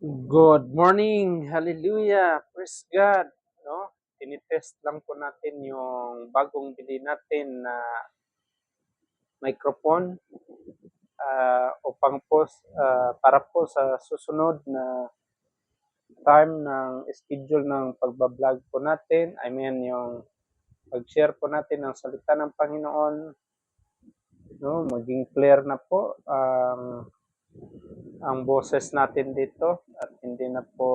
Good morning! Hallelujah! Praise God! No? Tinitest lang po natin yung bagong bili natin na microphone upang po para po sa susunod na time ng schedule ng pagbablog po natin. I mean yung pag-share po natin ng salita ng Panginoon, no? Maging clear na po ang boses natin dito at hindi na po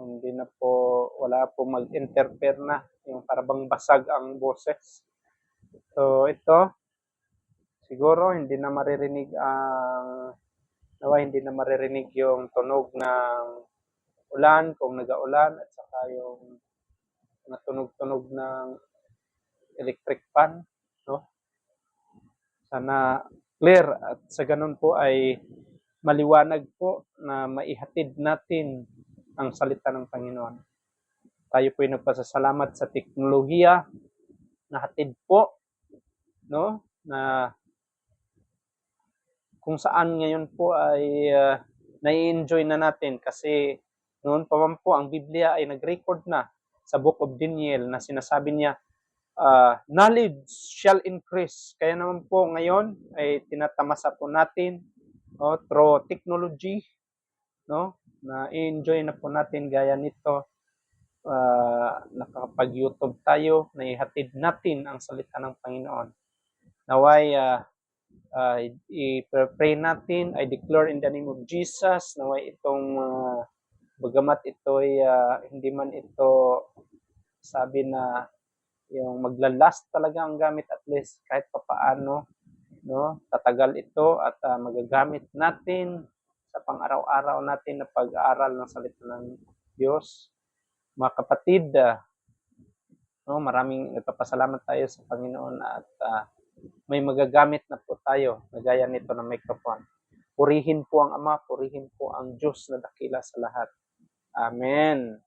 hindi na po, wala po mag-interfere na, yung parang basag ang boses. So ito, siguro hindi na maririnig yung tunog ng ulan kung nag-aulan at saka yung mga tunog-tunog ng electric fan, no? Sana clear at sa ganun po ay maliwanag po na maihatid natin ang salita ng Panginoon. Tayo po ay nagpasasalamat sa teknolohiya na hatid po, no, na kung saan ngayon po ay nai-enjoy na natin kasi noon pa man po ang Biblia ay nag-record na sa Book of Daniel na sinasabi niya, knowledge shall increase. Kaya naman po ngayon ay tinatamasa po natin, no, through technology, no, na i-enjoy na po natin gaya nito. Nakakapag-YouTube tayo, naihatid natin ang salita ng Panginoon. Naway i-pray natin, I declare in the name of Jesus, naway itong bagamat ito ay hindi man ito sabi na yung maglalast talaga ang gamit, at least kahit papaano, no, tatagal ito at magagamit natin sa pang-araw-araw natin na pag-aaral ng salita ng Diyos. Mga kapatid, no, maraming nagpapasalamat tayo sa Panginoon at may magagamit na po tayo na gaya nito ng microphone. Purihin po ang Ama, purihin po ang Diyos na dakila sa lahat. Amen.